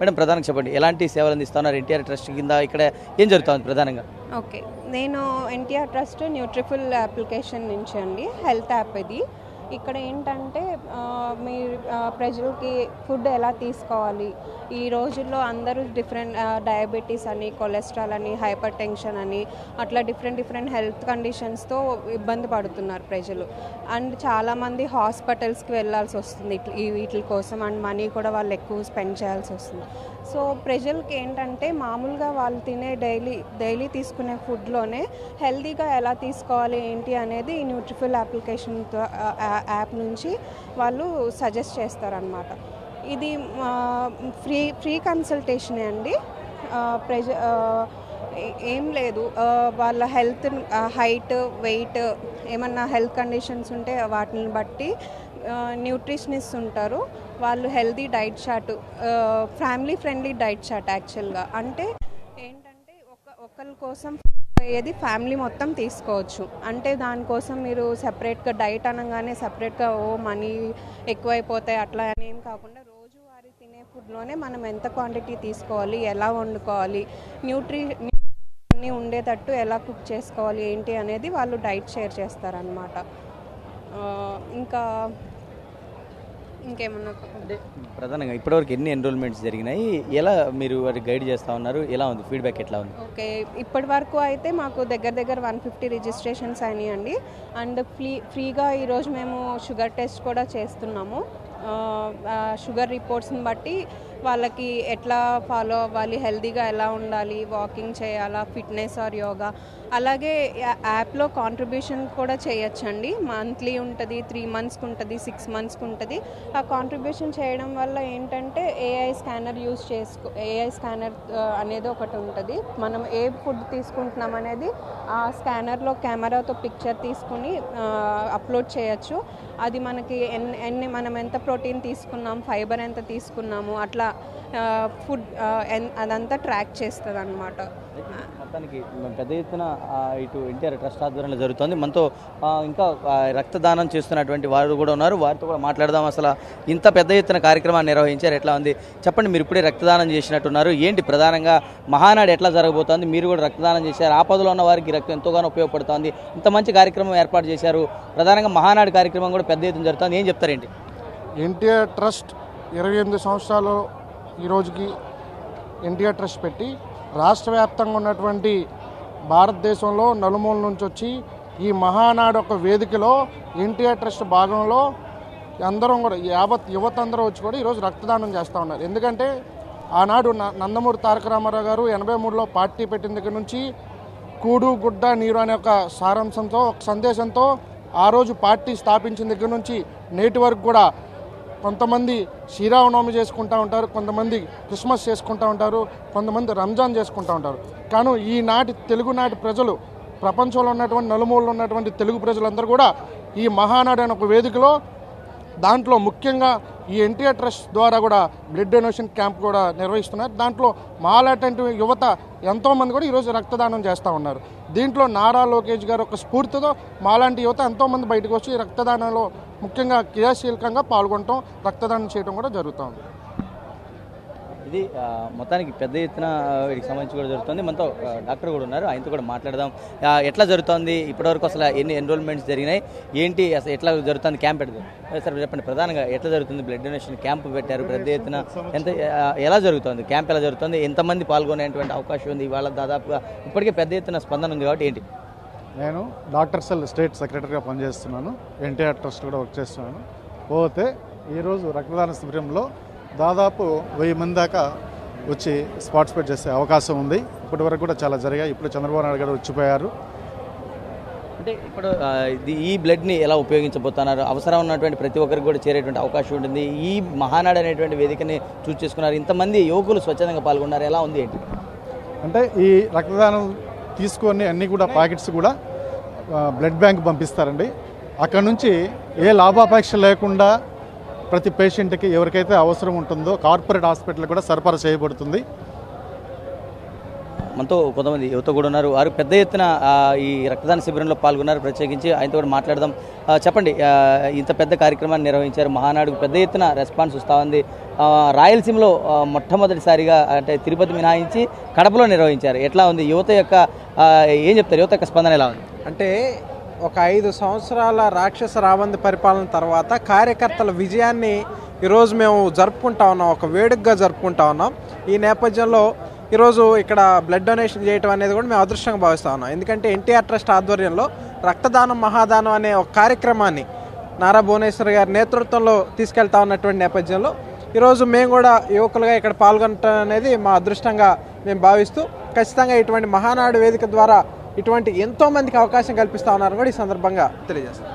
Madam ప్రధానంగా చెప్పండి, ఎలాంటి సేవలు అందిస్తున్నారు ఎన్టీఆర్ ట్రస్ట్ కింద, ఇక్కడ ఏం జరుగుతుంది ప్రధానంగా? ఓకే, నేను ఎన్టీఆర్ ట్రస్ట్ న్యూట్రిఫుల్ అప్లికేషన్ నుంచి అండి, హెల్త్ యాప్ ఇది. ఇక్కడ ఏంటంటే మీరు ప్రజలకి ఫుడ్ ఎలా తీసుకోవాలి, ఈ రోజుల్లో అందరూ డిఫరెంట్ డయాబెటీస్ అని, కొలెస్ట్రాల్ అని, హైపర్ టెన్షన్ అని, అట్లా డిఫరెంట్ హెల్త్ కండిషన్స్తో ఇబ్బంది పడుతున్నారు ప్రజలు. అండ్ చాలామంది హాస్పిటల్స్కి వెళ్ళాల్సి వస్తుంది వీటి కోసం, అండ్ మనీ కూడా వాళ్ళు ఎక్కువ స్పెండ్ చేయాల్సి వస్తుంది. సో ప్రజలకి ఏంటంటే మామూలుగా వాళ్ళు తినే డైలీ తీసుకునే ఫుడ్లోనే హెల్తీగా ఎలా తీసుకోవాలి ఏంటి అనేది ఈ న్యూట్రిఫుల్ అప్లికేషన్ యాప్ నుంచి వాళ్ళు సజెస్ట్ చేస్తారనమాట. ఇది ఫ్రీ కన్సల్టేషనే అండి. ఏం లేదు, వాళ్ళ హెల్త్, హైట్, వెయిట్, ఏమన్నా హెల్త్ కండిషన్స్ ఉంటే వాటిని బట్టి న్యూట్రిషనిస్ట్ ఉంటారు. వాళ్ళు healthy diet chart, family friendly diet chart యాక్చువల్గా. అంటే ఏంటంటే ఒకరి కోసం అయ్యేది ఫ్యామిలీ మొత్తం తీసుకోవచ్చు. అంటే దానికోసం మీరు సెపరేట్గా డైట్ అనగానే సెపరేట్గా మనీ ఎక్కువైపోతాయి అట్లా అని ఏం కాకుండా, రోజువారీ తినే ఫుడ్లోనే మనం ఎంత క్వాంటిటీ తీసుకోవాలి, ఎలా వండుకోవాలి, అన్నీ ఉండేటట్టు ఎలా కుక్ చేసుకోవాలి ఏంటి అనేది వాళ్ళు డైట్ షేర్ చేస్తారనమాట. ఇంకేమన్నా అంటే ప్రధానంగా ఇప్పటివరకు ఎన్ని ఎన్రోల్మెంట్స్ జరిగినాయి, ఎలా మీరు వారికి గైడ్ చేస్తూ ఉన్నారు, ఎలా ఉంది ఫీడ్బ్యాక్, ఎట్లా ఉంది? ఓకే, ఇప్పటి వరకు అయితే మాకు దగ్గర 150 రిజిస్ట్రేషన్స్ అయినాయండి. అండ్ ఫ్రీగా ఈరోజు మేము షుగర్ టెస్ట్ కూడా చేస్తున్నాము. షుగర్ రిపోర్ట్స్ని బట్టి వాళ్ళకి ఎట్లా ఫాలో అవ్వాలి, హెల్తీగా ఎలా ఉండాలి, వాకింగ్ చేయాలా, ఫిట్నెస్ ఆర్ యోగా. అలాగే యాప్లో కాంట్రిబ్యూషన్ కూడా చేయొచ్చండి. మంత్లీ ఉంటుంది, 3 మంత్స్కి ఉంటుంది, 6 మంత్స్కి ఉంటుంది. ఆ కాంట్రిబ్యూషన్ చేయడం వల్ల ఏంటంటే ఏఐ స్కానర్ ఏఐ స్కానర్ అనేది ఒకటి ఉంటుంది. మనం ఏ ఫుడ్ తీసుకుంటున్నాం అనేది ఆ స్కానర్లో కెమెరాతో పిక్చర్ తీసుకుని అప్లోడ్ చేయొచ్చు. అది మనకి మనం ఎంత ప్రోటీన్ తీసుకున్నాం, ఫైబర్ ఎంత తీసుకున్నాము, అట్లా ఫుడ్ అదంతా ట్రాక్ చేస్తుంది అన్నమాట. మొత్తానికి పెద్ద ఎత్తున ఇటు ఎన్టీఆర్ ట్రస్ట్ ఆధ్వర్యంలో జరుగుతుంది. మనతో ఇంకా రక్తదానం చేస్తున్నటువంటి వారు కూడా ఉన్నారు, వారితో కూడా మాట్లాడదాం. అసలు ఇంత పెద్ద ఎత్తున కార్యక్రమాన్ని నిర్వహించారు, ఎట్లా ఉంది చెప్పండి. మీరు ఇప్పుడే రక్తదానం చేసినట్టున్నారు, ఏంటి ప్రధానంగా మహానాడు ఎట్లా జరగబోతోంది? మీరు కూడా రక్తదానం చేశారు, ఆపదలో ఉన్న వారికి రక్తం ఎంతోగానో ఉపయోగపడుతుంది. ఇంత మంచి కార్యక్రమం ఏర్పాటు చేశారు, ప్రధానంగా మహానాడు కార్యక్రమం కూడా పెద్ద ఎత్తున జరుగుతుంది, ఏం చెప్తారేంటి? ఎన్టీఆర్ ట్రస్ట్ 28 సంవత్సరాలు ఈ రోజుకి ఎన్టీఆర్ ట్రస్ట్ పెట్టి రాష్ట్ర వ్యాప్తంగా ఉన్నటువంటి భారతదేశంలో నలుమూల నుంచి వచ్చి ఈ మహానాడు ఒక వేదికలో ఎన్టీఆర్ ట్రస్ట్ భాగంలో అందరం కూడా యువత అందరూ వచ్చి కూడా ఈరోజు రక్తదానం చేస్తూ ఉన్నారు. ఎందుకంటే ఆనాడు నందమూరి తారక రామారావు గారు 83లో పార్టీ పెట్టిన దగ్గర నుంచి కూడు గుడ్డ నీరు అనే ఒక సారాంశంతో, ఒక సందేశంతో ఆ రోజు పార్టీ స్థాపించిన దగ్గర నుంచి నేటి వరకు కూడా కొంతమంది శ్రీరామనవమి చేసుకుంటూ ఉంటారు, కొంతమంది క్రిస్మస్ చేసుకుంటూ ఉంటారు, కొంతమంది రంజాన్ చేసుకుంటూ ఉంటారు. కానీ ఈనాటి తెలుగునాటి ప్రజలు, ప్రపంచంలో ఉన్నటువంటి నలుమూలలో ఉన్నటువంటి తెలుగు ప్రజలందరూ కూడా ఈ మహానాడు అనే ఒక వేదికలో, దాంట్లో ముఖ్యంగా ఈ ఎన్టీఆర్ ట్రస్ట్ ద్వారా కూడా బ్లడ్ డొనేషన్ క్యాంప్ కూడా నిర్వహిస్తున్నారు. దాంట్లో మాలాంటి యువత ఎంతోమంది కూడా ఈరోజు రక్తదానం చేస్తూ ఉన్నారు. దీంట్లో నారా లోకేష్ గారు ఒక స్ఫూర్తితో మాలాంటి యువత ఎంతోమంది బయటకు వచ్చి రక్తదానంలో ముఖ్యంగా క్రియాశీలకంగా పాల్గొనటం, రక్తదానం చేయడం కూడా జరుగుతుంది. ఇది మొత్తానికి పెద్ద ఎత్తున వీటికి సంబంధించి కూడా జరుగుతుంది. మనతో డాక్టర్ కూడా ఉన్నారు, ఆయనతో కూడా మాట్లాడదాం. ఎట్లా జరుగుతుంది ఇప్పటివరకు, అసలు ఎన్ని ఎన్రోల్మెంట్స్ జరిగినాయి, ఏంటి అసలు ఎట్లా జరుగుతుంది, క్యాంప్ పెడుతుంది సార్ చెప్పండి. ప్రధానంగా ఎట్లా జరుగుతుంది? బ్లడ్ డొనేషన్ క్యాంప్ పెట్టారు పెద్ద ఎత్తున, ఎలా జరుగుతుంది క్యాంప్, ఎలా జరుగుతుంది, ఎంతమంది పాల్గొనేటువంటి అవకాశం ఉంది? ఇవాళ దాదాపుగా ఇప్పటికే పెద్ద ఎత్తున స్పందన ఉంది కాబట్టి ఏంటి? నేను డాక్టర్ సెల్ స్టేట్ సెక్రటరీగా పనిచేస్తున్నాను, ఎన్టీఆర్ ట్రస్ట్ కూడా వర్క్ చేస్తున్నాను. పోతే ఈరోజు రక్తదాన శిబిరంలో దాదాపు 1000 మంది దాకా వచ్చి పార్టిసిపేట్ చేసే అవకాశం ఉంది. ఇప్పటి వరకు కూడా చాలా జరిగాయి. ఇప్పుడు చంద్రబాబు నాయుడు గారు వచ్చిపోయారు. అంటే ఇప్పుడు ఈ బ్లడ్ని ఎలా ఉపయోగించబోతున్నారు? అవసరం ఉన్నటువంటి ప్రతి ఒక్కరికి కూడా చేరేటువంటి అవకాశం ఉంటుంది. ఈ మహానాడు అనేటువంటి వేదికని చూస్ చేసుకున్నారు, ఇంతమంది యువకులు స్వచ్ఛందంగా పాల్గొన్నారు, ఎలా ఉంది ఏంటి? అంటే ఈ రక్తదానం తీసుకొని అన్నీ కూడా ప్యాకెట్స్ కూడా బ్లడ్ బ్యాంక్ పంపిస్తారండి. అక్కడ నుంచి ఏ లాభాపేక్ష లేకుండా ప్రతి పేషెంట్కి ఎవరికైతే అవసరం ఉంటుందో కార్పొరేట్ హాస్పిటల్ కూడా సరఫరా చేయబడుతుంది. మనతో కొంతమంది యువత కూడా ఉన్నారు. వారు పెద్ద ఎత్తున ఈ రక్తదాన శిబిరంలో పాల్గొన్నారు. ప్రత్యేకించి ఆయనతో కూడా మాట్లాడదాం. చెప్పండి, ఇంత పెద్ద కార్యక్రమాన్ని నిర్వహించారు. మహానాడుకు పెద్ద ఎత్తున రెస్పాన్స్ వస్తూ ఉంది. రాయలసీమలో మొట్టమొదటిసారిగా అంటే తిరుపతి మినహాయించి కడపలో నిర్వహించారు. ఎట్లా ఉంది యువత యొక్క ఏం చెప్తారు? యువత యొక్క స్పందన ఎలా ఉంది? అంటే ఒక 5 సంవత్సరాల రాక్షస రాబంది పరిపాలన తర్వాత కార్యకర్తల విజయాన్ని ఈరోజు మేము జరుపుకుంటా ఉన్నాం, ఒక వేడుకగా జరుపుకుంటా ఉన్నాం. ఈ నేపథ్యంలో ఈరోజు ఇక్కడ బ్లడ్ డొనేషన్ చేయడం అనేది కూడా మేము అదృష్టంగా భావిస్తూ ఉన్నాం. ఎందుకంటే ఎన్టీఆర్ ట్రస్ట్ ఆధ్వర్యంలో రక్తదానం మహాదానం అనే ఒక కార్యక్రమాన్ని నారా భువనేశ్వర్ గారి నేతృత్వంలో తీసుకెళ్తా ఉన్నటువంటి నేపథ్యంలో ఈరోజు మేము కూడా యువకులుగా ఇక్కడ పాల్గొనటం అనేది మా అదృష్టంగా మేము భావిస్తూ ఖచ్చితంగా ఇటువంటి మహానాడు వేదిక ద్వారా ఇటువంటి ఎంతోమందికి అవకాశం కల్పిస్తూ ఉన్నారని కూడా ఈ సందర్భంగా తెలియజేస్తాం.